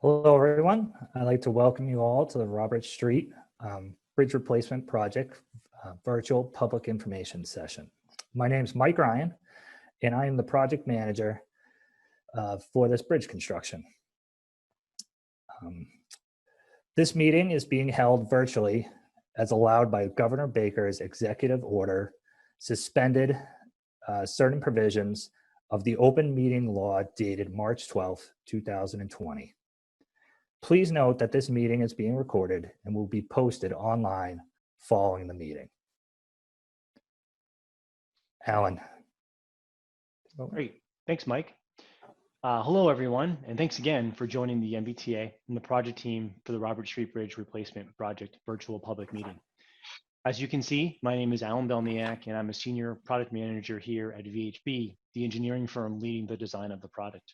Hello, everyone. I'd like to welcome you all to the Robert Street Bridge Replacement Project virtual public information session. My name is Mike Ryan, and I am the project manager for this bridge construction. This meeting is being held virtually as allowed by Governor Baker's executive order suspended certain provisions of the open meeting law dated March 12, 2020. Please note that this meeting is being recorded and will be posted online following the meeting. Alan. Great. Thanks, Mike. Hello, everyone, and thanks again for joining the MBTA and the project team for the Robert Street Bridge Replacement Project virtual public meeting. As you can see, my name is Alan Belniak, and I'm a senior product manager here at VHB, the engineering firm leading the design of the project.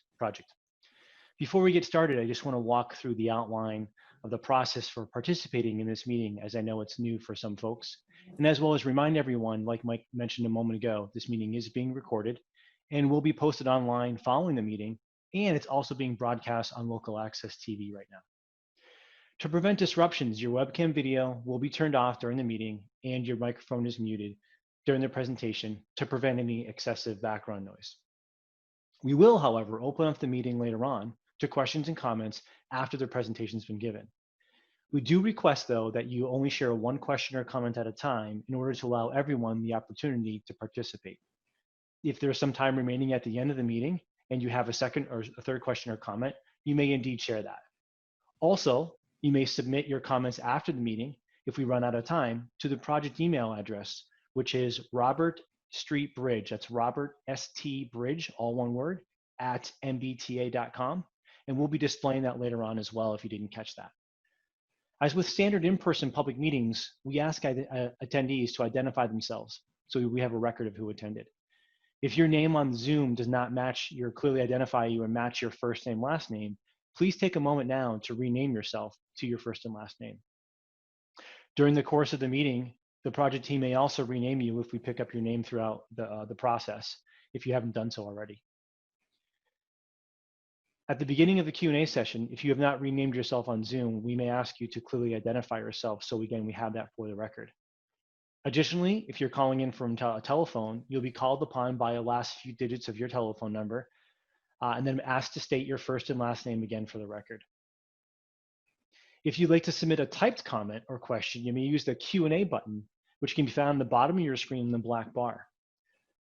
Before we get started, I just want to walk through the outline of the process for participating in this meeting, as I know it's new for some folks, and as well as remind everyone, like Mike mentioned a moment ago, this meeting is being recorded and will be posted online following the meeting, and it's also being broadcast on local access TV right now. To prevent disruptions, your webcam video will be turned off during the meeting and your microphone is muted during the presentation to prevent any excessive background noise. We will, however, open up the meeting later on to questions and comments after the presentation's been given. We do request, though, that you only share one question or comment at a time in order to allow everyone the opportunity to participate. If there's some time remaining at the end of the meeting and you have a second or a third question or comment, you may indeed share that. Also, you may submit your comments after the meeting, if we run out of time, to the project email address, which is Robert Street Bridge. That's Robert ST Bridge, all one word, at mbta.com. And we'll be displaying that later on as well if you didn't catch that. As with standard in-person public meetings, we ask attendees to identify themselves so we have a record of who attended. If your name on Zoom does not clearly identify you and match your first name, last name, please take a moment now to rename yourself to your first and last name. During the course of the meeting, the project team may also rename you if we pick up your name throughout the process, if you haven't done so already. At the beginning of the Q&A session, if you have not renamed yourself on Zoom, we may ask you to clearly identify yourself. So again, we have that for the record. Additionally, if you're calling in from a telephone, you'll be called upon by the last few digits of your telephone number, and then asked to state your first and last name again for the record. If you'd like to submit a typed comment or question, you may use the Q&A button, which can be found at the bottom of your screen in the black bar.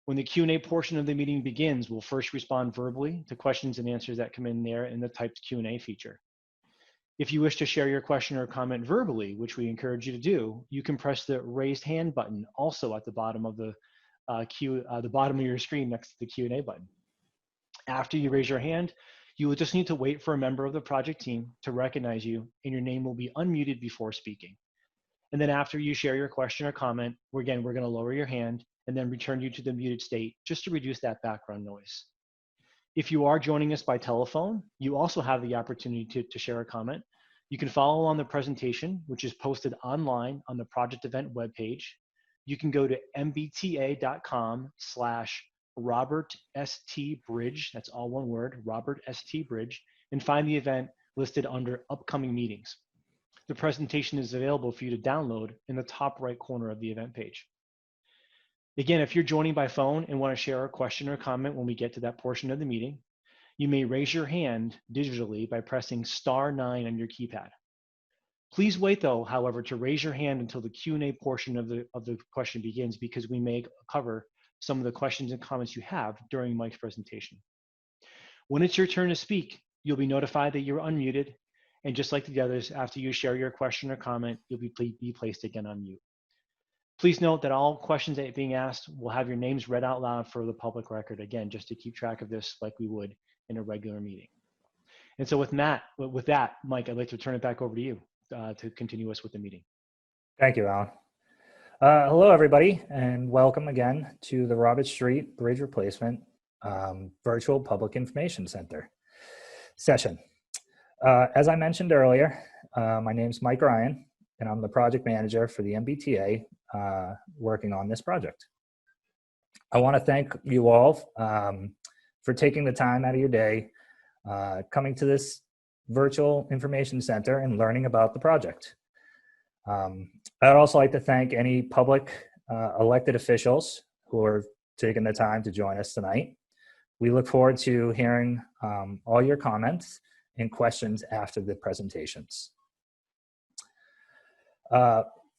When the Q&A portion of the meeting begins, we'll first respond verbally to questions and answers that come in there in the typed Q&A feature. If you wish to share your question or comment verbally, which we encourage you to do, you can press the raised hand button also at the bottom of the bottom of your screen next to the Q&A button. After you raise your hand, you will just need to wait for a member of the project team to recognize you, and your name will be unmuted before speaking. And then after you share your question or comment, we're going to lower your hand and then return you to the muted state just to reduce that background noise. If you are joining us by telephone, you also have the opportunity to share a comment. You can follow along the presentation, which is posted online on the project event webpage. You can go to mbta.com/Robert St Bridge, that's all one word, Robert St Bridge, and find the event listed under upcoming meetings. The presentation is available for you to download in the top right corner of the event page. Again, if you're joining by phone and want to share a question or comment when we get to that portion of the meeting, you may raise your hand digitally by pressing *9 on your keypad. Please wait, though, however, to raise your hand until the Q&A portion of the question begins, because we may cover some of the questions and comments you have during Mike's presentation. When it's your turn to speak, you'll be notified that you're unmuted, and just like the others, after you share your question or comment, you'll be placed again on mute. Please note that all questions that are being asked will have your names read out loud for the public record, again, just to keep track of this like we would in a regular meeting. And so with that, Mike, I'd like to turn it back over to you to continue us with the meeting. Thank you, Alan. Hello, everybody, and welcome again to the Robert Street Bridge Replacement Virtual Public Information Center session. As I mentioned earlier, my name is Mike Ryan, and I'm the project manager for the MBTA working on this project. I want to thank you all for taking the time out of your day, coming to this virtual information center and learning about the project. I'd also like to thank any public elected officials who are taking the time to join us tonight. We look forward to hearing all your comments and questions after the presentations.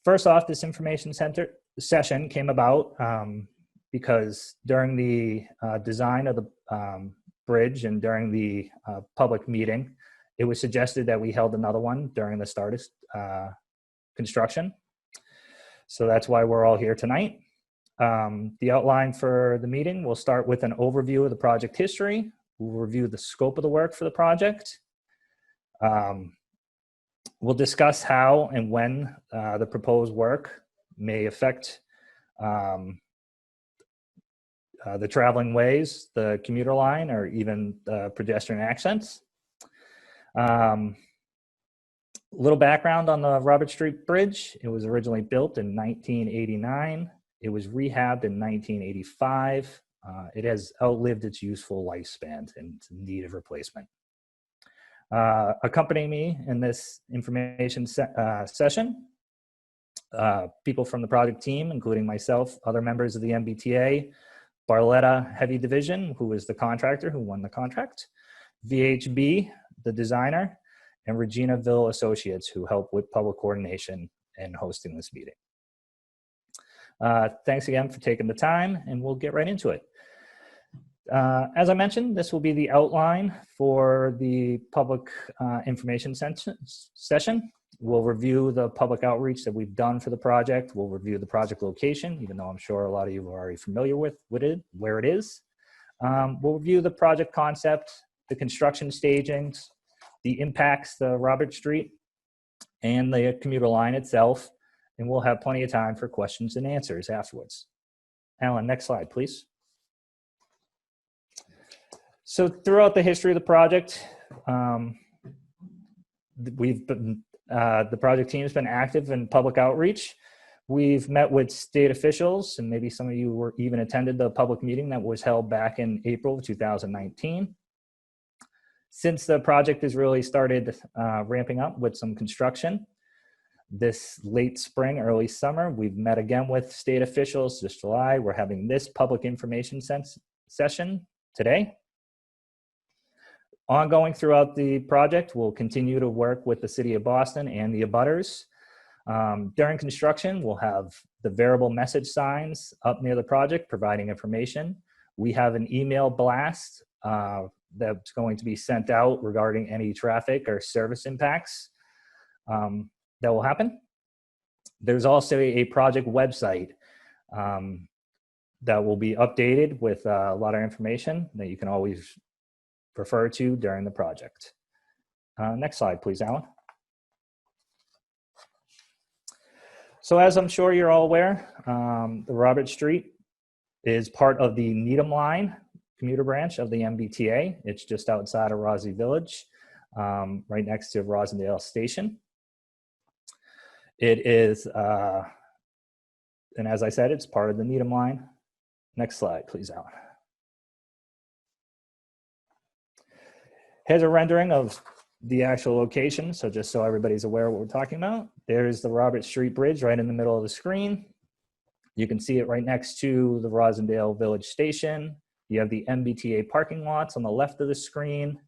First off, this information center session came about because during the design of the bridge and during the public meeting, it was suggested that we held another one during the start of construction. So that's why we're all here tonight. The outline for the meeting, we'll start with an overview of the project history. We'll review the scope of the work for the project. We'll discuss how and when the proposed work may affect the traveling ways, the commuter line, or even pedestrian accents. Little background on the Robert Street Bridge. It was originally built in 1989. It was rehabbed in 1985. It has outlived its useful lifespan and is in need of replacement. Accompanying me in this information session, people from the project team, including myself, other members of the MBTA, Barletta Heavy Division, who is the contractor who won the contract, VHB, the designer, and Reginaville Associates, who help with public coordination and hosting this meeting. Thanks again for taking the time, and we'll get right into it. As I mentioned, this will be the outline for the public information session. We'll review the public outreach that we've done for the project. We'll review the project location, even though I'm sure a lot of you are already familiar with it, where it is. We'll review the project concept, the construction stagings, the impacts to Robert Street, and the commuter line itself, and we'll have plenty of time for questions and answers afterwards. Alan, next slide, please. So throughout the history of the project, the project team has been active in public outreach. We've met with state officials, and maybe some of you were even attended the public meeting that was held back in April of 2019. Since the project has really started ramping up with some construction, this late spring, early summer, we've met again with state officials this July. We're having this public information session today. Ongoing throughout the project, we'll continue to work with the City of Boston and the abutters. During construction, we'll have the variable message signs up near the project providing information. We have an email blast that's going to be sent out regarding any traffic or service impacts that will happen. There's also a project website that will be updated with a lot of information that you can always refer to during the project. Next slide, please, Alan. So as I'm sure you're all aware, the Robert Street is part of the Needham Line commuter branch of the MBTA. It's just outside of Rosley Village, right next to Roslindale Station. It is, and as I said, it's part of the Needham Line. Next slide, please, Alan. Here's a rendering of the actual location. So just so everybody's aware of what we're talking about, there's the Robert Street Bridge right in the middle of the screen. You can see it right next to the Roslindale Village Station. You have the MBTA parking lots on the left of the screen.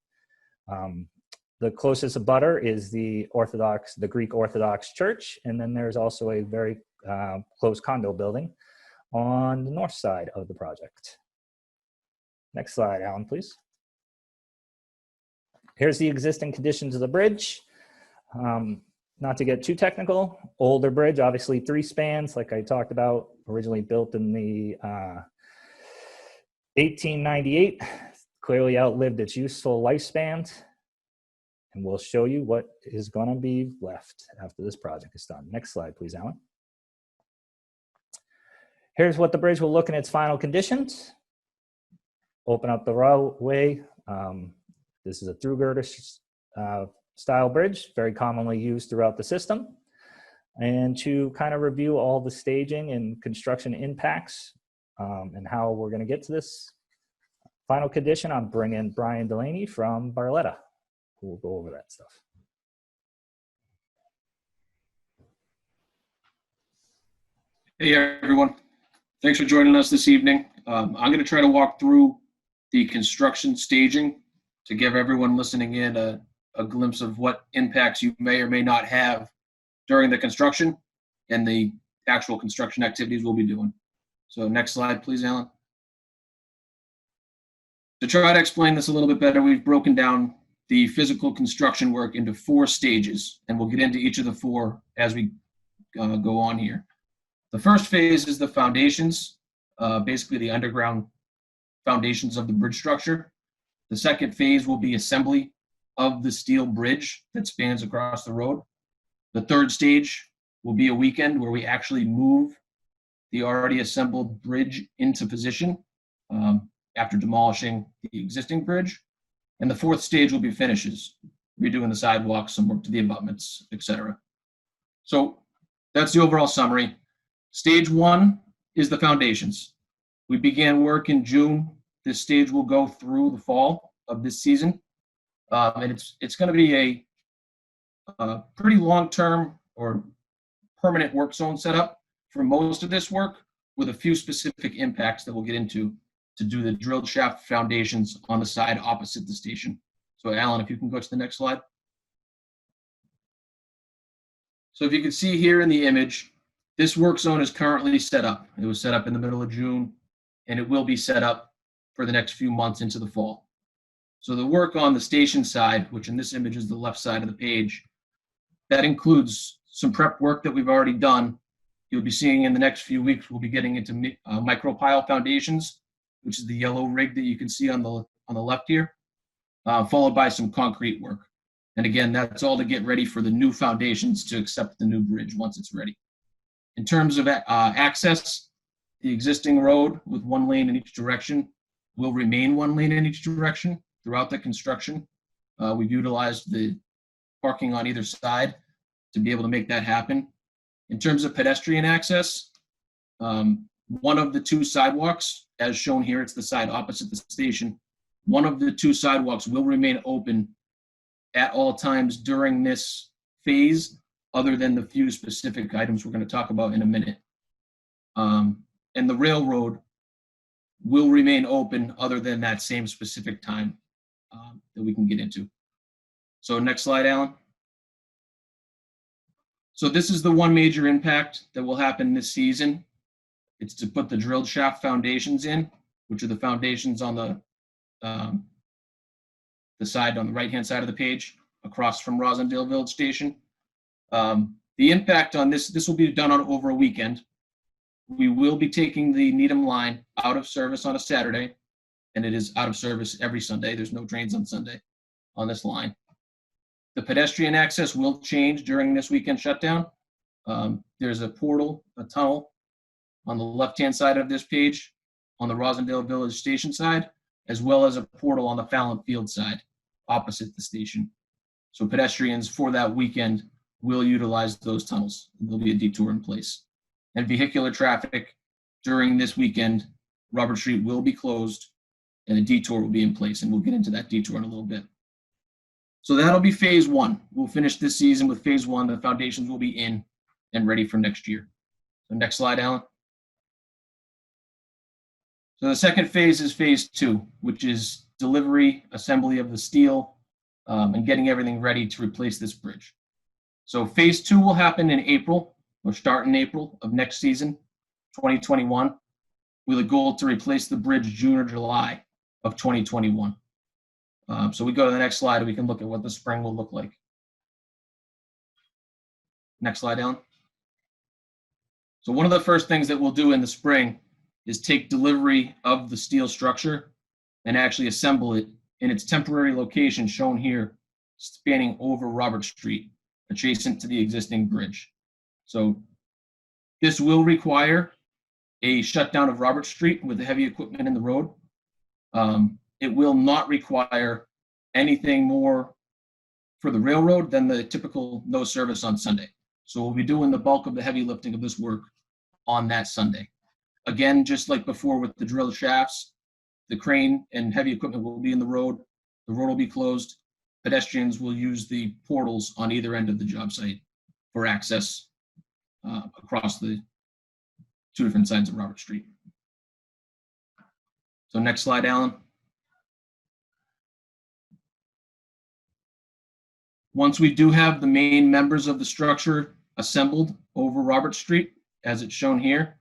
The closest abutter is the Greek Orthodox Church. And then there's also a very close condo building on the north side of the project. Next slide, Alan, please. Here's the existing conditions of the bridge. Not to get too technical, older bridge, obviously 3 spans, like I talked about, originally built in the 1898, clearly outlived its useful lifespan. And we'll show you what is going to be left after this project is done. Next slide, please, Alan. Here's what the bridge will look in its final conditions. Open up the roadway. This is a through girder style bridge, very commonly used throughout the system. And to kind of review all the staging and construction impacts and how we're going to get to this final condition, I'm bringing Brian Delaney from Barletta. who will go over that stuff. Hey everyone, thanks for joining us this evening. I'm going to try to walk through the construction staging to give everyone listening in a glimpse of what impacts you may or may not have during the construction and the actual construction activities we'll be doing. So next slide, please, Alan. To try to explain this a little bit better, we've broken down the physical construction work into 4 stages, and we'll get into each of the 4 as we go on here. The first phase is the foundations, basically the underground foundations of the bridge structure. The second phase will be assembly of the steel bridge that spans across the road. The third stage will be a weekend where we actually move the already assembled bridge into position after demolishing the existing bridge. And the fourth stage will be finishes, redoing the sidewalks, some work to the abutments, etc. So that's the overall summary. Stage 1 is the foundations. We began work in June. This stage will go through the fall of this season. And it's going to be a pretty long-term or permanent work zone setup for most of this work, with a few specific impacts that we'll get into to do the drilled shaft foundations on the side opposite the station. So Alan, if you can go to the next slide. So if you can see here in the image, this work zone is currently set up. It was set up in the middle of June, and it will be set up for the next few months into the fall. So the work on the station side, which in this image is the left side of the page, that includes some prep work that we've already done. You'll be seeing in the next few weeks, we'll be getting into micropile foundations, which is the yellow rig that you can see on the left here, followed by some concrete work. And again, that's all to get ready for the new foundations to accept the new bridge once it's ready. In terms of access, the existing road with 1 lane in each direction will remain 1 lane in each direction throughout the construction. We've utilized the parking on either side to be able to make that happen. In terms of pedestrian access, one of the 2 sidewalks, as shown here, it's the side opposite the station, one of the 2 sidewalks will remain open at all times during this phase, other than the few specific items we're going to talk about in a minute. And the railroad will remain open other than that same specific time that we can get into. So next slide, Alan. So this is the one major impact that will happen this season. It's to put the drilled shaft foundations in, which are the foundations on the side, on the right-hand side of the page, across from Roslindale Village Station. The impact on this will be done over a weekend. We will be taking the Needham line out of service on a Saturday, and it is out of service every Sunday. There's no trains on Sunday on this line. The pedestrian access will change during this weekend shutdown. There's a portal, a tunnel on the left-hand side of this page on the Roslindale Village Station side, as well as a portal on the Fallon Field side opposite the station. So pedestrians for that weekend will utilize those tunnels. There'll be a detour in place. And vehicular traffic during this weekend, Robert Street will be closed and a detour will be in place, and we'll get into that detour in a little bit. So that'll be phase 1. We'll finish this season with phase 1. The foundations will be in and ready for next year. So next slide, Alan. So the second phase is phase 2, which is delivery, assembly of the steel, and getting everything ready to replace this bridge. So phase 2 will happen in April, or start in April of next season, 2021, with a goal to replace the bridge June or July of 2021. So we go to the next slide and we can look at what the spring will look like. Next slide, Alan. So one of the first things that we'll do in the spring is take delivery of the steel structure and actually assemble it in its temporary location shown here, spanning over Robert Street, adjacent to the existing bridge. So this will require a shutdown of Robert Street with the heavy equipment in the road. It will not require anything more for the railroad than the typical no service on Sunday. So we'll be doing the bulk of the heavy lifting of this work on that Sunday. Again, just like before with the drilled shafts, the crane and heavy equipment will be in the road will be closed. pedestrians will use the portals on either end of the job site for access across the two different sides of Robert Street. So next slide, Alan. Once we do have the main members of the structure assembled over Robert Street, as it's shown here,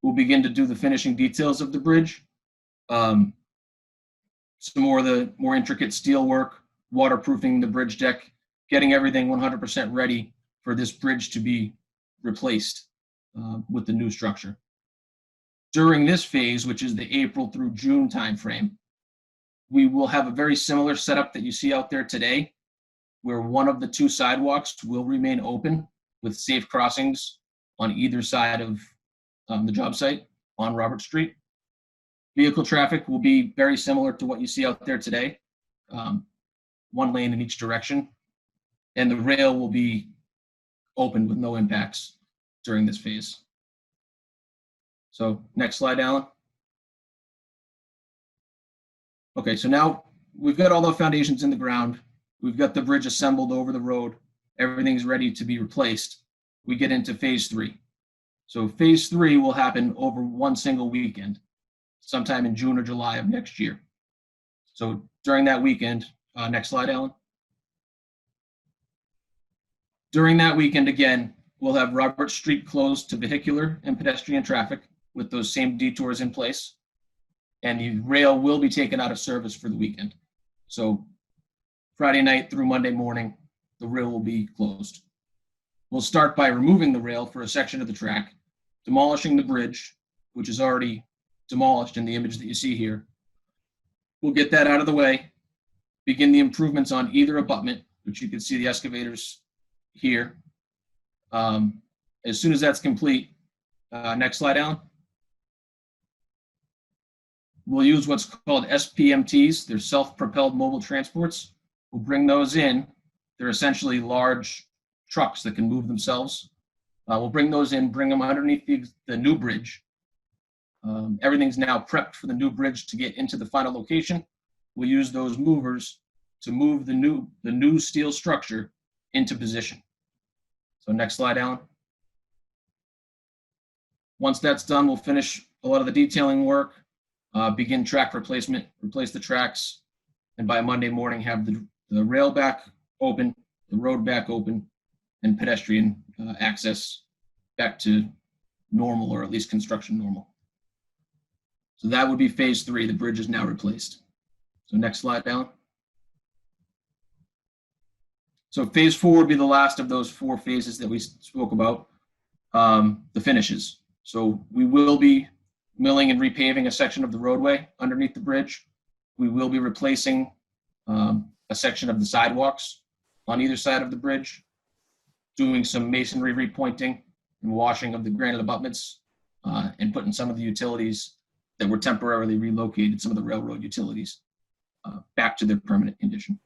we'll begin to do the finishing details of the bridge. Some more of the more intricate steel work, waterproofing the bridge deck, getting everything 100% ready for this bridge to be replaced with the new structure. During this phase, which is the April through June timeframe, we will have a very similar setup that you see out there today, where one of the two sidewalks will remain open with safe crossings on either side of the job site on Robert Street. Vehicle traffic will be very similar to what you see out there today, one lane in each direction, and the rail will be open with no impacts during this phase. So next slide, Alan. Okay, so now we've got all the foundations in the ground. We've got the bridge assembled over the road. Everything's ready to be replaced. We get into phase 3. So phase 3 will happen over one single weekend, sometime in June or July of next year. So during that weekend, next slide, Alan. During that weekend, again, we'll have Robert Street closed to vehicular and pedestrian traffic with those same detours in place. And the rail will be taken out of service for the weekend. So Friday night through Monday morning, the rail will be closed. We'll start by removing the rail for a section of the track, demolishing the bridge, which is already demolished in the image that you see here. We'll get that out of the way, begin the improvements on either abutment, which you can see the excavators here. As soon as that's complete, next slide, Alan. We'll use what's called SPMTs. They're self-propelled mobile transports. We'll bring those in. They're essentially large trucks that can move themselves. We'll bring those in, bring them underneath the new bridge. Everything's now prepped for the new bridge to get into the final location. We'll use those movers to move the new steel structure into position. So next slide, Alan. Once that's done, we'll finish a lot of the detailing work, begin track replacement, replace the tracks, and by Monday morning have the rail back open, the road back open, and pedestrian access back to normal, or at least construction normal. So that would be phase 3. The bridge is now replaced. So next slide, Alan. So phase 4 would be the last of those 4 phases that we spoke about, the finishes. So we will be milling and repaving a section of the roadway underneath the bridge. We will be replacing a section of the sidewalks on either side of the bridge, doing some masonry repointing and washing of the granite abutments, and putting some of the utilities that were temporarily relocated, some of the railroad utilities, back to their permanent condition.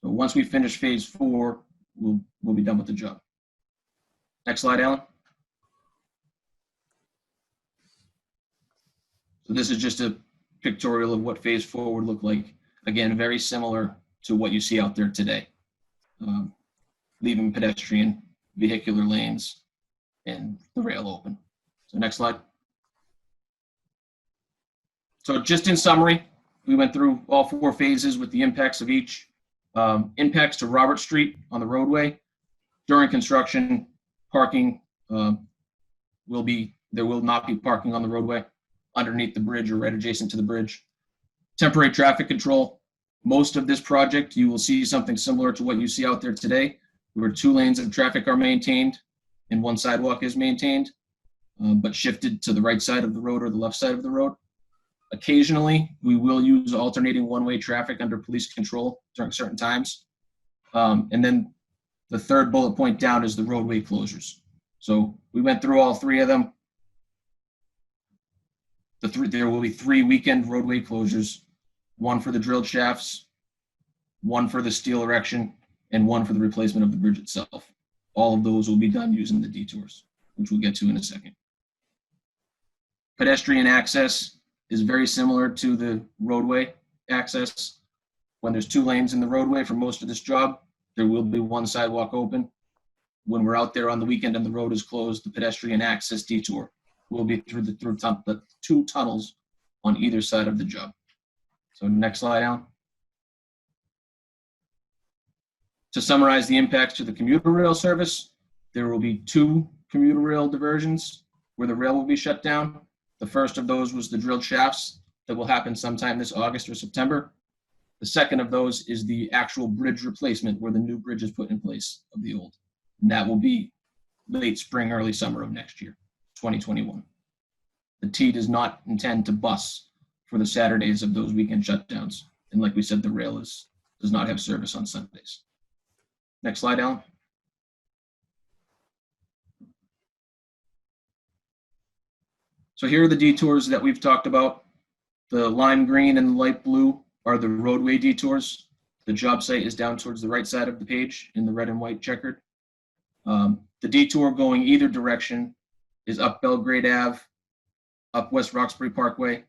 So once we finish phase 4, we'll be done with the job. Next slide, Alan. So this is just a pictorial of what phase 4 would look like. Again, very similar to what you see out there today. Leaving pedestrian, vehicular lanes, and the rail open. So next slide. So just in summary, we went through all 4 phases with the impacts of each. Impacts to Robert Street on the roadway. During construction, parking there will not be parking on the roadway underneath the bridge or right adjacent to the bridge. Temporary traffic control. Most of this project, you will see something similar to what you see out there today, where 2 lanes of traffic are maintained and 1 sidewalk is maintained, but shifted to the right side of the road or the left side of the road. Occasionally, we will use alternating one-way traffic under police control during certain times. And then the third bullet point down is the roadway closures. So we went through all 3 of them. There will be 3 weekend roadway closures, 1 for the drilled shafts, 1 for the steel erection, and 1 for the replacement of the bridge itself. All of those will be done using the detours, which we'll get to in a second. Pedestrian access is very similar to the roadway access. When there's 2 lanes in the roadway for most of this job, there will be 1 sidewalk open. When we're out there on the weekend and the road is closed, the pedestrian access detour will be through the 2 tunnels on either side of the job. So next slide, Alan. To summarize the impacts to the commuter rail service, there will be 2 commuter rail diversions where the rail will be shut down. The first of those was the drilled shafts that will happen sometime this August or September. The second of those is the actual bridge replacement where the new bridge is put in place of the old. And that will be late spring, early summer of next year, 2021. The T does not intend to bus for the Saturdays of those weekend shutdowns. And like we said, the rail does not have service on Sundays. Next slide, Alan. So here are the detours that we've talked about. The lime green and light blue are the roadway detours. The job site is down towards the right side of the page in the red and white checkered. The detour going either direction is up Belgrade Ave, up West Roxbury Parkway,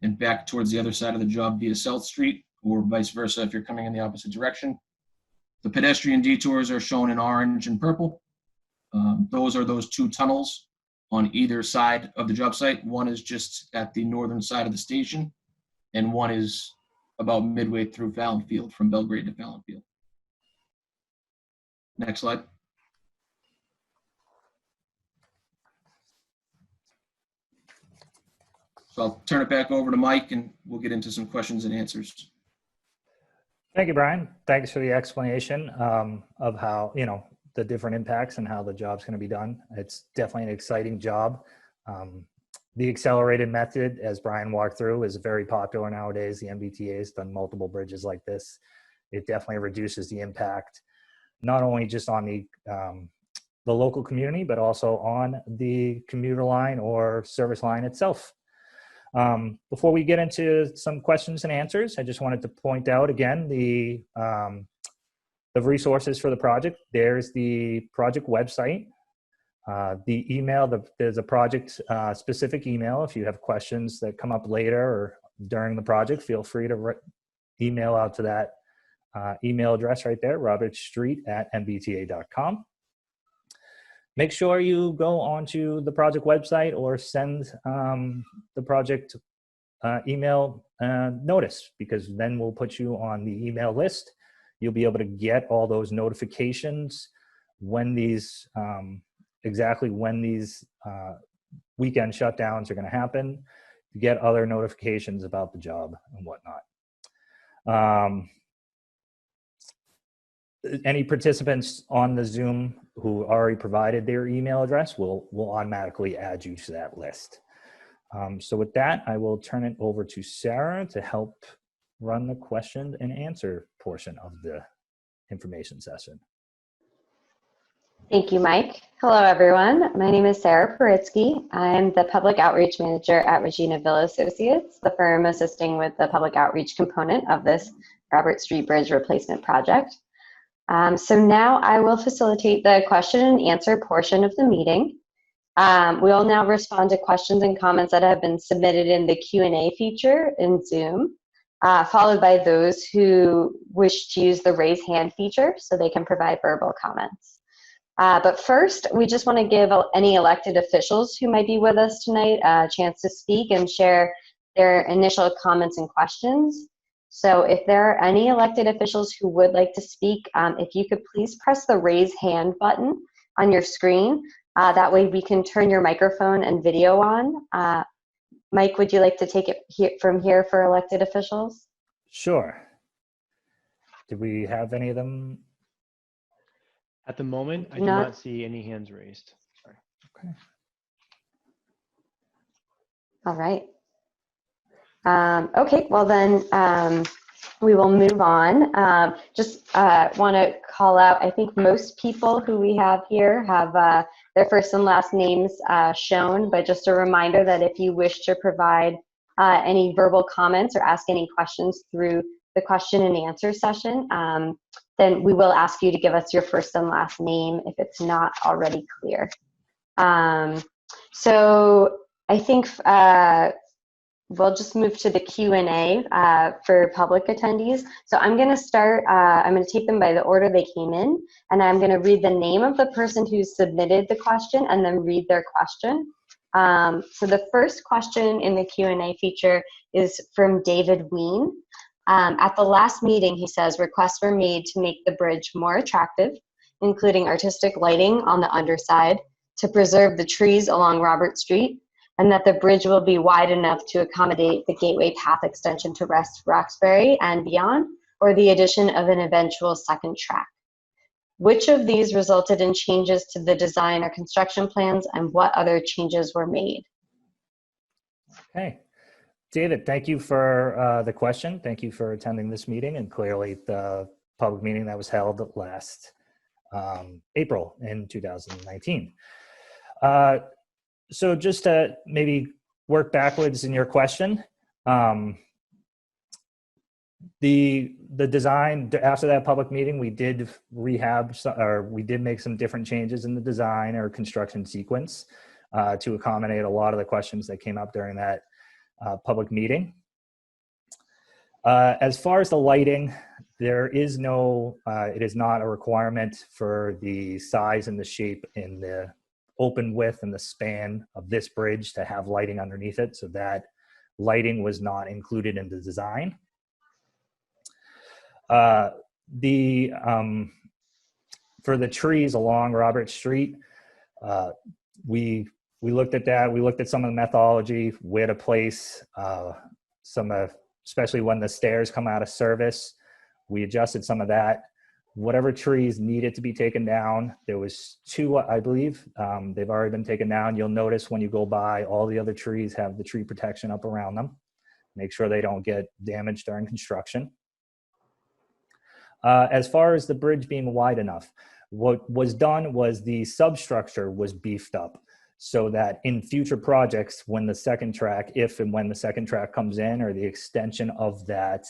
and back towards the other side of the job via South Street, or vice versa if you're coming in the opposite direction. The pedestrian detours are shown in orange and purple. Those are those 2 tunnels on either side of the job site. One is just at the northern side of the station, and one is about midway through Fallon Field, from Belgrade to Fallon Field. Next slide. So I'll turn it back over to Mike and we'll get into some questions and answers. Thank you, Brian. Thanks for the explanation of how, the different impacts and how the job's going to be done. It's definitely an exciting job. The accelerated method, as Brian walked through, is very popular nowadays. The MBTA has done multiple bridges like this. It definitely reduces the impact, not only just on the local community, but also on the commuter line or service line itself. Before we get into some questions and answers, I just wanted to point out again the resources for the project. There's the project website, the email, there's a project specific email. If you have questions that come up later or during the project, feel free to email out to that email address right there, robertstreet@mbta.com. Make sure you go onto the project website or send the project email notice, because then we'll put you on the email list. You'll be able to get all those notifications when these, exactly when these weekend shutdowns are going to happen, to get other notifications about the job and whatnot. Any participants on the Zoom who already provided their email address will automatically add you to that list. So with that, I will turn it over to Sarah to help run the question and answer portion of the information session. Thank you, Mike. Hello, everyone. My name is Sarah Paritsky. I'm the Public Outreach Manager at Reginaville Associates, the firm assisting with the public outreach component of this Robert Street Bridge replacement project. So now I will facilitate the question and answer portion of the meeting. We'll now respond to questions and comments that have been submitted in the Q&A feature in Zoom, followed by those who wish to use the raise hand feature so they can provide verbal comments. But first, we just want to give any elected officials who might be with us tonight a chance to speak and share their initial comments and questions. So if there are any elected officials who would like to speak, if you could please press the raise hand button on your screen. That way we can turn your microphone and video on. Mike, would you like to take it from here for elected officials? Sure. Did we have any of them? At the moment, I do not see any hands raised. Sorry. Okay. All right. Okay, well then we will move on. Just want to call out, I think most people who we have here have their first and last names shown, but just a reminder that if you wish to provide any verbal comments or ask any questions through the question and answer session, then we will ask you to give us your first and last name if it's not already clear. So I think we'll just move to the Q&A for public attendees. So I'm going to start, I'm going to take them by the order they came in, and I'm going to read the name of the person who submitted the question and then read their question. So the first question in the Q&A feature is from David Ween. At the last meeting, he says, requests were made to make the bridge more attractive, including artistic lighting on the underside, to preserve the trees along Robert Street, and that the bridge will be wide enough to accommodate the Gateway Path extension to West Roxbury and beyond, or the addition of an eventual second track. Which of these resulted in changes to the design or construction plans, and what other changes were made? Okay. David, thank you for the question. Thank you for attending this meeting, and clearly the public meeting that was held last April in 2019. So just to maybe work backwards in your question, the design after that public meeting, we did we did make some different changes in the design or construction sequence to accommodate a lot of the questions that came up during that public meeting. As far as the lighting, there is no, it is not a requirement for the size and the shape in the open width and the span of this bridge to have lighting underneath it. So that lighting was not included in the design. For the trees along Robert Street, we looked at that. We looked at some of the methodology, where to place especially when the stairs come out of service. We adjusted some of that. Whatever trees needed to be taken down, there was 2, I believe. They've already been taken down. You'll notice when you go by, all the other trees have the tree protection up around them. Make sure they don't get damaged during construction. As far as the bridge being wide enough, what was done was the substructure was beefed up so that in future projects, when the second track, if and when the second track comes in, or the extension of that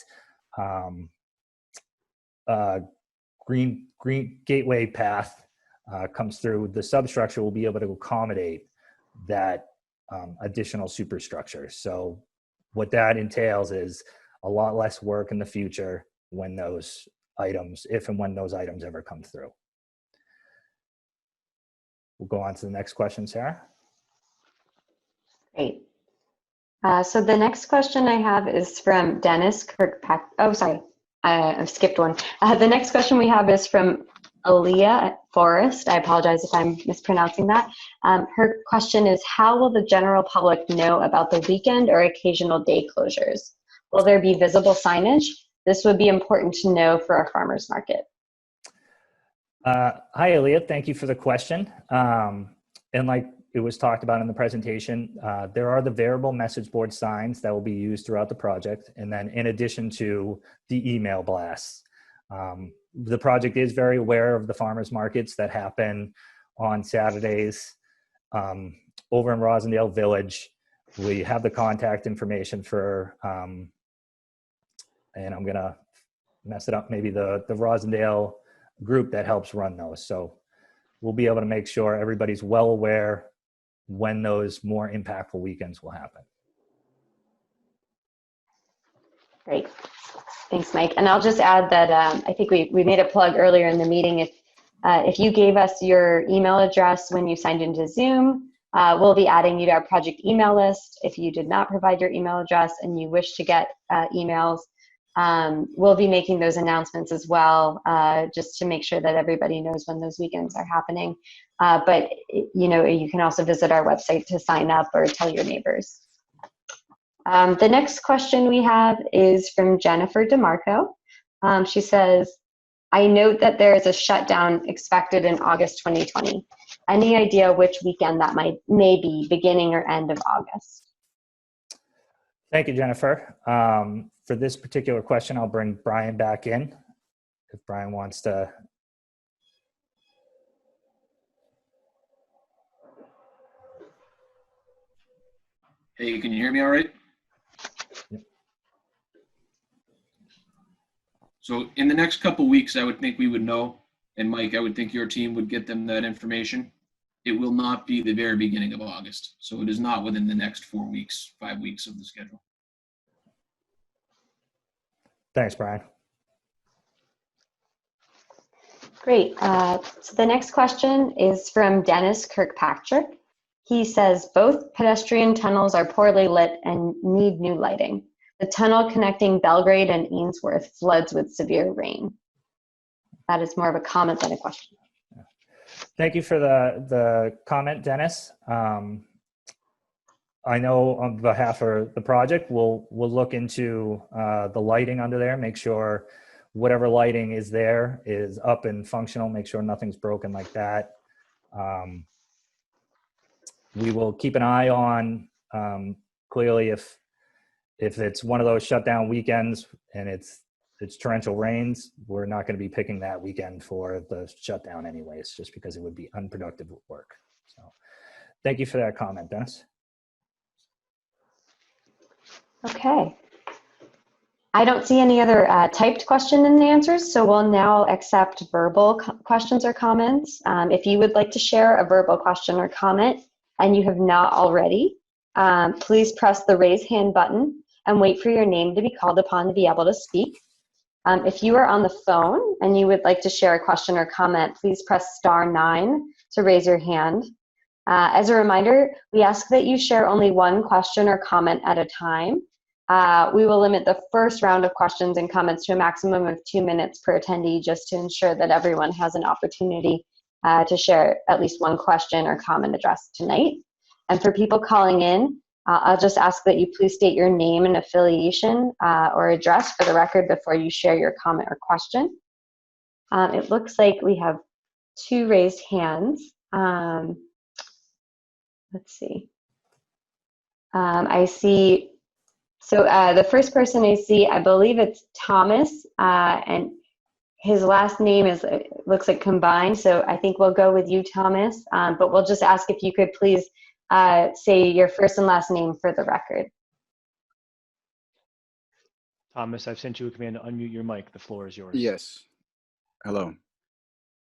green gateway path comes through, the substructure will be able to accommodate that additional superstructure. So what that entails is a lot less work in the future when those items, if and when those items ever come through. We'll go on to the next question, Sarah. Great. So the next question I have is from Dennis Kirkpatrick. Oh, sorry, I've skipped one. The next question we have is from Aaliyah Forrest. I apologize if I'm mispronouncing that. Her question is, how will the general public know about the weekend or occasional day closures? Will there be visible signage? This would be important to know for our farmers market. Hi, Aaliyah. Thank you for the question. And like it was talked about in the presentation, there are the variable message board signs that will be used throughout the project. And then in addition to the email blasts, the project is very aware of the farmers markets that happen on Saturdays over in Roslindale Village. We have the contact information for, and I'm gonna mess it up, maybe the Roslindale group that helps run those. So we'll be able to make sure everybody's well aware when those more impactful weekends will happen. Great. Thanks, Mike. And I'll just add that I think we made a plug earlier in the meeting. If you gave us your email address when you signed into Zoom, we'll be adding you to our project email list. If you did not provide your email address and you wish to get emails, we'll be making those announcements as well, just to make sure that everybody knows when those weekends are happening. But you know, you can also visit our website to sign up or tell your neighbors. The next question we have is from Jennifer DeMarco. She says, I note that there is a shutdown expected in August 2020. Any idea which weekend that may be, beginning or end of August? Thank you, Jennifer. For this particular question, I'll bring Brian back in if Brian wants to. Hey, can you hear me all right? Yep. So in the next couple weeks, I would think we would know, and Mike, I would think your team would get them that information. It will not be the very beginning of August. So it is not within the next 4 weeks, 5 weeks of the schedule. Thanks, Brian. Great. So the next question is from Dennis Kirkpatrick. He says, both pedestrian tunnels are poorly lit and need new lighting. The tunnel connecting Belgrade and Ainsworth floods with severe rain. That is more of a comment than a question. Thank you for the comment, Dennis. I know on behalf of the project, we'll look into the lighting under there, make sure whatever lighting is there is up and functional, make sure nothing's broken like that. We will keep an eye on, clearly if it's one of those shutdown weekends and it's torrential rains, we're not going to be picking that weekend for the shutdown anyways, just because it would be unproductive work. So thank you for that comment, Dennis. Okay. I don't see any other typed question and answers, so we'll now accept verbal questions or comments. If you would like to share a verbal question or comment and you have not already, please press the raise hand button and wait for your name to be called upon to be able to speak. If you are on the phone and you would like to share a question or comment, please press *9 to raise your hand. As a reminder, we ask that you share only one question or comment at a time. We will limit the first round of questions and comments to a maximum of 2 minutes per attendee, just to ensure that everyone has an opportunity to share at least one question or comment addressed tonight. And for people calling in, I'll just ask that you please state your name and affiliation or address for the record before you share your comment or question. It looks like we have 2 raised hands. Let's see. I see. So the first person I see, I believe it's Thomas, and his last name looks like combined. So I think we'll go with you, Thomas. But we'll just ask if you could please say your first and last name for the record. Thomas, I've sent you a command to unmute your mic. The floor is yours. Yes. Hello.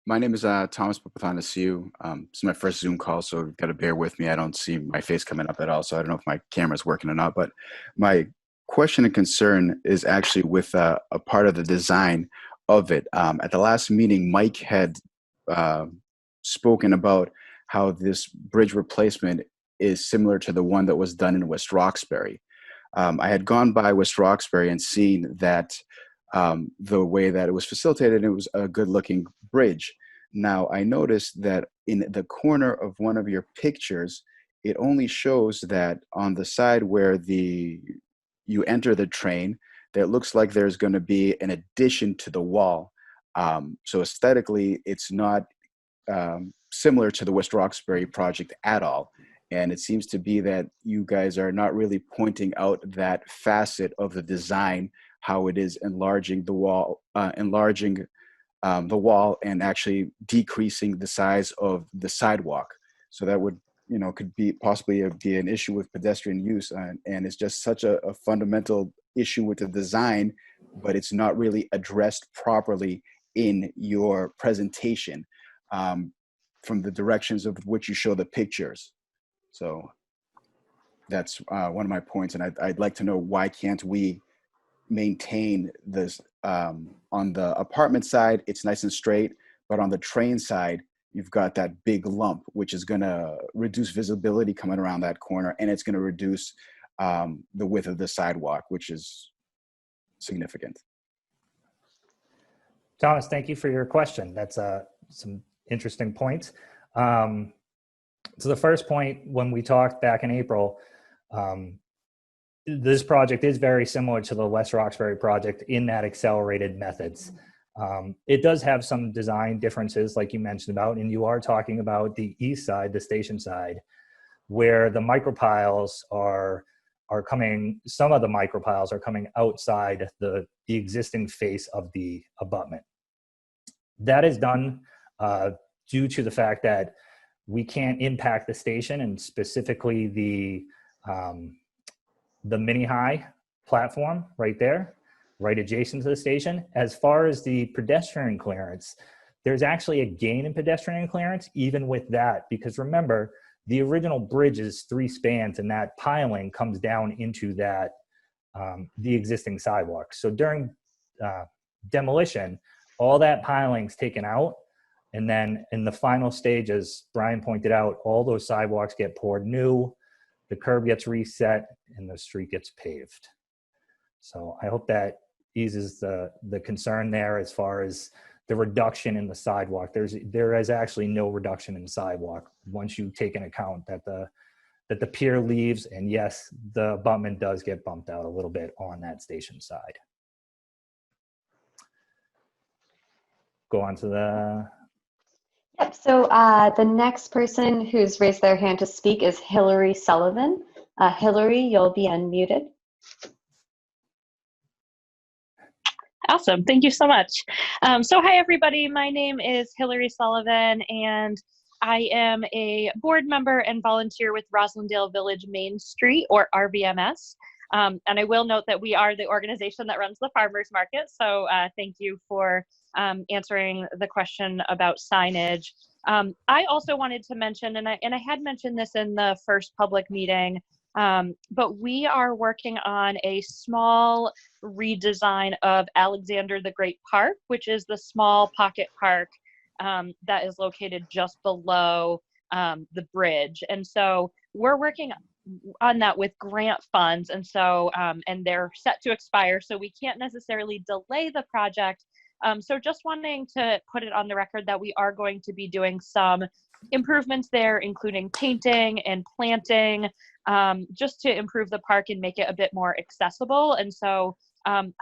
My name is Thomas Papathanasiou. This is my first Zoom call, so you've got to bear with me. I don't see my face coming up at all, so I don't know if my camera's working or not. But my question and concern is actually with a part of the design of it. At the last meeting, Mike had spoken about how this bridge replacement is similar to the one that was done in West Roxbury. I had gone by West Roxbury and seen that the way that it was facilitated, it was a good-looking bridge. Now, I noticed that in the corner of one of your pictures, it only shows that on the side where you enter the train, that it looks like there's going to be an addition to the wall. So aesthetically, it's not similar to the West Roxbury project at all. And it seems to be that you guys are not really pointing out that facet of the design, how it is enlarging the wall, and actually decreasing the size of the sidewalk. So that would, could be possibly be an issue with pedestrian use. And it's just such a fundamental issue with the design, but it's not really addressed properly in your presentation from the directions of which you show the pictures. So that's one of my points. And I'd like to know, why can't we maintain this on the apartment side? It's nice and straight, but on the train side, you've got that big lump, which is going to reduce visibility coming around that corner, and it's going to reduce the width of the sidewalk, which is significant. Thomas, thank you for your question. That's some interesting points. So the first point, when we talked back in April, this project is very similar to the West Roxbury project in that accelerated methods. It does have some design differences, like you mentioned about, and you are talking about the east side, the station side, where the micropiles are coming, some of the micropiles are coming outside the existing face of the abutment. That is done due to the fact that we can't impact the station, and specifically the mini high platform right there, right adjacent to the station. As far as the pedestrian clearance, there's actually a gain in pedestrian clearance even with that, because remember, the original bridge is 3 spans, and that piling comes down into that the existing sidewalk. So during demolition, all that piling's taken out. And then in the final stage, as Brian pointed out, all those sidewalks get poured new, the curb gets reset, and the street gets paved. So I hope that eases the concern there as far as the reduction in the sidewalk. There is actually no reduction in the sidewalk once you take into account that the pier leaves, and yes, the abutment does get bumped out a little bit on that station side. Go on to the... Yep, so the next person who's raised their hand to speak is Hillary Sullivan. Hillary, you'll be unmuted. Awesome. Thank you so much. So hi, everybody. My name is Hillary Sullivan, and I am a board member and volunteer with Roslindale Village Main Street, or RVMS. And I will note that we are the organization that runs the farmers market. So thank you for answering the question about signage. I also wanted to mention, and I had mentioned this in the first public meeting, but we are working on a small redesign of Alexander the Great Park, which is the small pocket park that is located just below the bridge. And so we're working on that with grant funds. And so, and they're set to expire, so we can't necessarily delay the project. So just wanting to put it on the record that we are going to be doing some improvements there, including painting and planting, just to improve the park and make it a bit more accessible. And so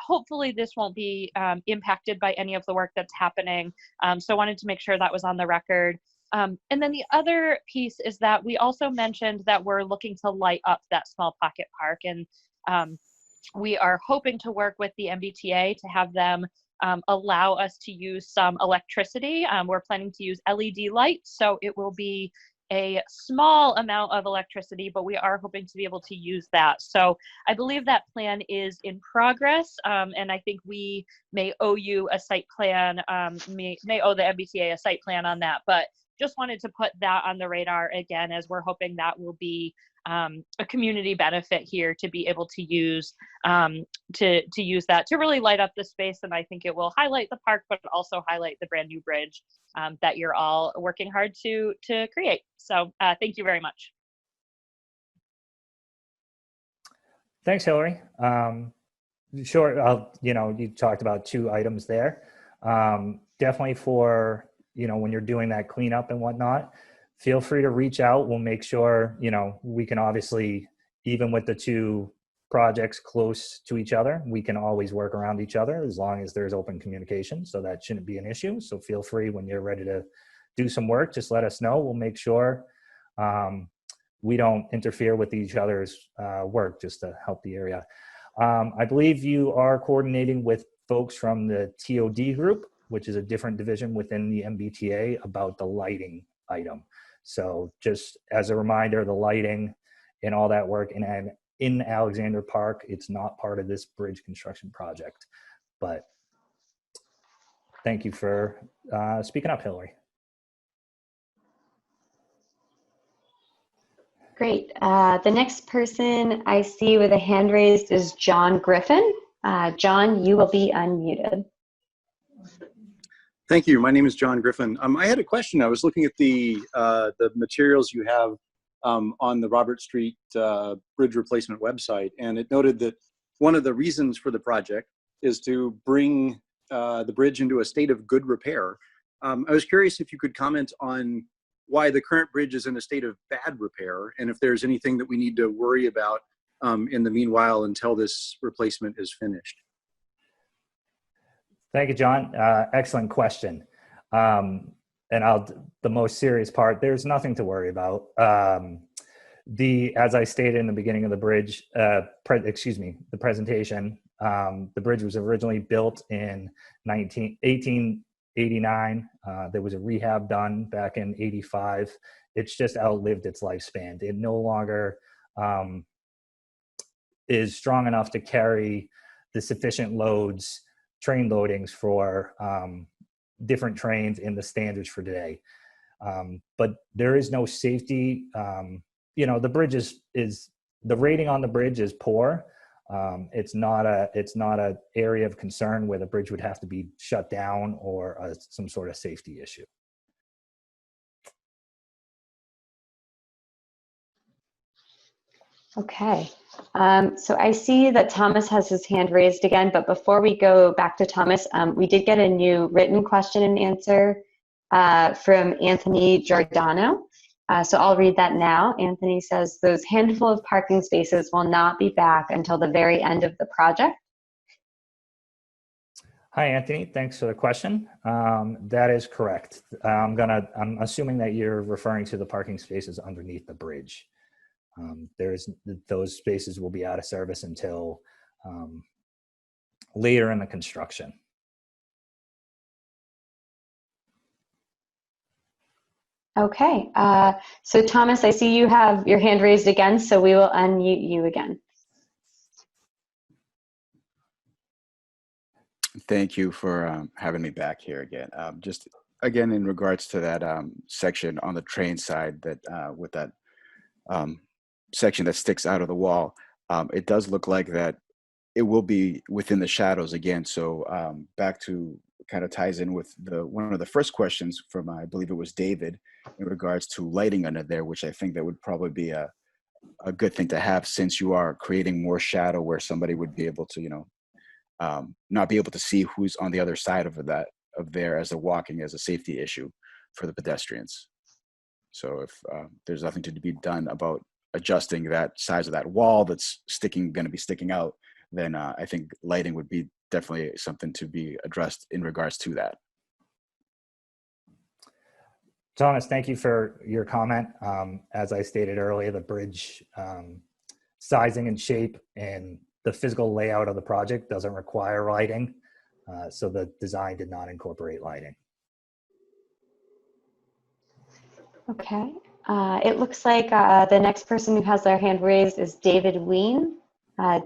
hopefully this won't be impacted by any of the work that's happening. So wanted to make sure that was on the record. And then the other piece is that we also mentioned that we're looking to light up that small pocket park. And we are hoping to work with the MBTA to have them allow us to use some electricity. We're planning to use LED lights, so it will be a small amount of electricity, but we are hoping to be able to use that. So I believe that plan is in progress, and I think we may owe you a site plan, may owe the MBTA a site plan on that, but just wanted to put that on the radar again, as we're hoping that will be a community benefit here to be able to use use that to really light up the space. And I think it will highlight the park, but also highlight the brand new bridge that you're all working hard to create. So thank you very much. Thanks, Hillary. Sure, you talked about 2 items there. Definitely for, when you're doing that cleanup and whatnot, feel free to reach out. We'll make sure, we can obviously, even with the 2 projects close to each other, we can always work around each other as long as there's open communication. So that shouldn't be an issue. So feel free, when you're ready to do some work, just let us know. We'll make sure we don't interfere with each other's work, just to help the area. I believe you are coordinating with folks from the TOD group, which is a different division within the MBTA, about the lighting item. So just as a reminder, the lighting and all that work in Alexander Park, it's not part of this bridge construction project. But thank you for speaking up, Hillary. Great. The next person I see with a hand raised is John Griffin. John, you will be unmuted. Thank you. My name is John Griffin. I had a question. I was looking at the materials you have on the Robert Street Bridge Replacement website, and it noted that one of the reasons for the project is to bring the bridge into a state of good repair. I was curious if you could comment on why the current bridge is in a state of bad repair, and if there's anything that we need to worry about in the meanwhile until this replacement is finished. Thank you, John. Excellent question. And the most serious part, there's nothing to worry about. As I stated in the beginning of the bridge, the presentation, the bridge was originally built in 1889. There was a rehab done back in 85. It's just outlived its lifespan. It no longer is strong enough to carry the sufficient loads, train loadings for different trains in the standards for today. But there is no safety. The bridge is the rating on the bridge is poor. It's not a area of concern where the bridge would have to be shut down or some sort of safety issue. Okay, so I see that Thomas has his hand raised again, but before we go back to Thomas, we did get a new written question and answer from Anthony Giordano. So I'll read that now. Anthony says, those handful of parking spaces will not be back until the very end of the project. Hi, Anthony. Thanks for the question. That is correct. I'm assuming that you're referring to the parking spaces underneath the bridge. Those spaces will be out of service until later in the construction. Okay, so Thomas, I see you have your hand raised again, so we will unmute you again. Thank you for having me back here again. Just again, in regards to that section on the train side, that with that section that sticks out of the wall, it does look like that it will be within the shadows again. So back to kind of ties in with one of the first questions from, I believe it was David, in regards to lighting under there, which I think that would probably be a good thing to have, since you are creating more shadow where somebody would be able to, not be able to see who's on the other side of there as they're walking, as a safety issue for the pedestrians. So if there's nothing to be done about adjusting that size of that wall that's going to be sticking out, then I think lighting would be definitely something to be addressed in regards to that. Thomas, thank you for your comment. As I stated earlier, the bridge sizing and shape and the physical layout of the project doesn't require lighting, so the design did not incorporate lighting. Okay, it looks like the next person who has their hand raised is David Ween.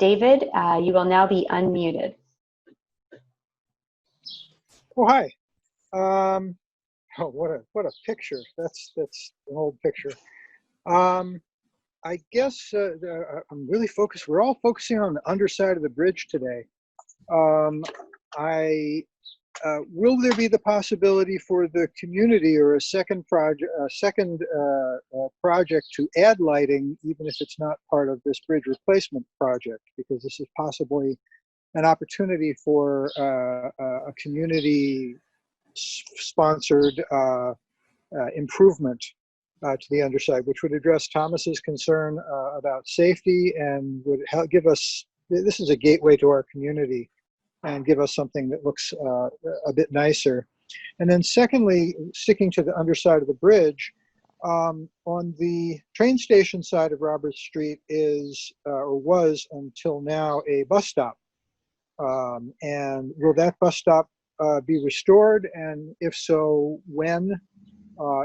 David, you will now be unmuted. Oh, hi. Oh, what a picture. That's an old picture. I guess I'm really focused. We're all focusing on the underside of the bridge today. Will there be the possibility for the community or a second project to add lighting, even if it's not part of this bridge replacement project? Because this is possibly an opportunity for a community-sponsored improvement to the underside, which would address Thomas's concern about safety and would give us, this is a gateway to our community, and give us something that looks a bit nicer. And then secondly, sticking to the underside of the bridge, on the train station side of Roberts Street is, or was until now, a bus stop. And will that bus stop be restored? And if so, when?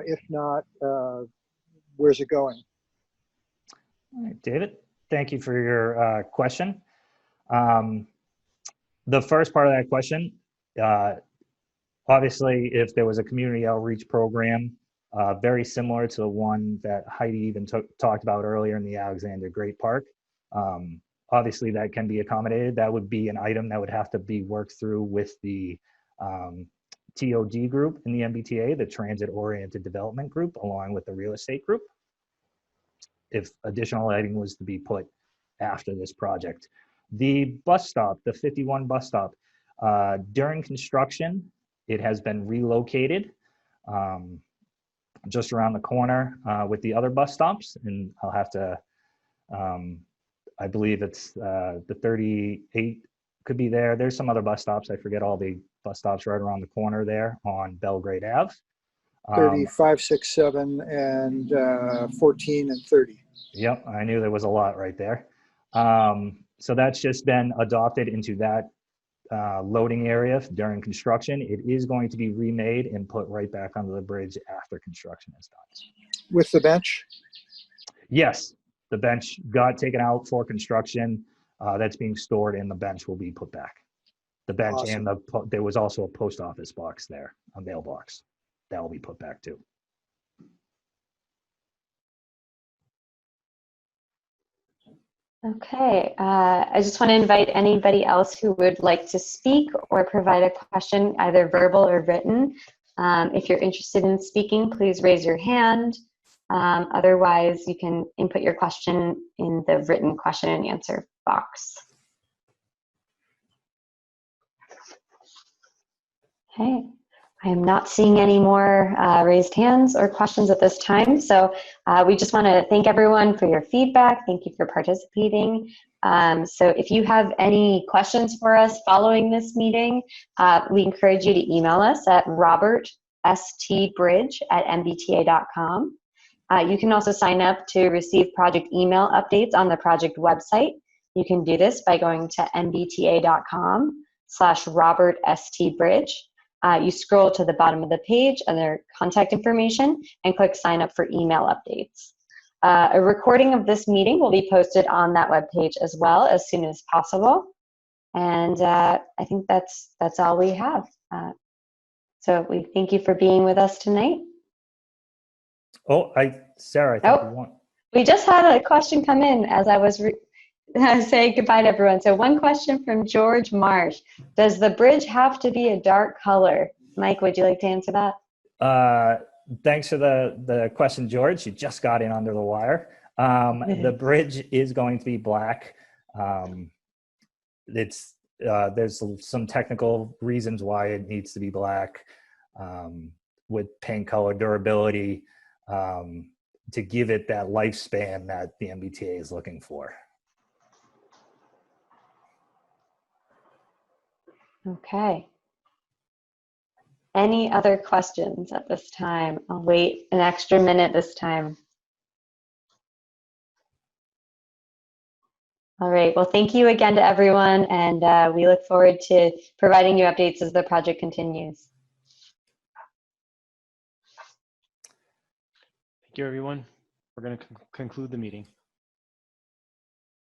If not, where's it going? All right, David, thank you for your question. The first part of that question, obviously, if there was a community outreach program, very similar to the one that Heidi even talked about earlier in the Alexander Great Park, obviously that can be accommodated. That would be an item that would have to be worked through with the TOD group in the MBTA, the Transit Oriented Development Group, along with the real estate group, if additional lighting was to be put after this project. The bus stop, the 51 bus stop, during construction, it has been relocated just around the corner with the other bus stops. And I'll have to, I believe it's the 38 could be there. There's some other bus stops. I forget all the bus stops right around the corner there on Belgrade Ave. 35, 6, 7, and 14 and 30. Yep, I knew there was a lot right there. So that's just been adopted into that loading area during construction. It is going to be remade and put right back under the bridge after construction is done. With the bench? Yes, the bench got taken out for construction. That's being stored, and the bench will be put back. The bench Awesome. and there was also a post office box there, a mailbox. That will be put back too. Okay, I just want to invite anybody else who would like to speak or provide a question, either verbal or written. If you're interested in speaking, please raise your hand. Otherwise, you can input your question in the written question and answer box. Okay, I am not seeing any more raised hands or questions at this time. So we just want to thank everyone for your feedback. Thank you for participating. So if you have any questions for us following this meeting, we encourage you to email us at robertstbridge@mbta.com. You can also sign up to receive project email updates on the project website. You can do this by going to mbta.com/robertstbridge. You scroll to the bottom of the page under contact information and click sign up for email updates. A recording of this meeting will be posted on that webpage as well as soon as possible. And I think that's all we have. So we thank you for being with us tonight. Oh, Sarah, I think you want. We just had a question come in as I was saying goodbye to everyone. So one question from George Marsh. Does the bridge have to be a dark color? Mike, would you like to answer that? Thanks for the question, George. You just got in under the wire. The bridge is going to be black. There's some technical reasons why it needs to be black, with paint color durability, to give it that lifespan that the MBTA is looking for. Okay. Any other questions at this time? I'll wait an extra minute this time. All right, well, thank you again to everyone, and we look forward to providing you updates as the project continues. Thank you, everyone. We're going to conclude the meeting.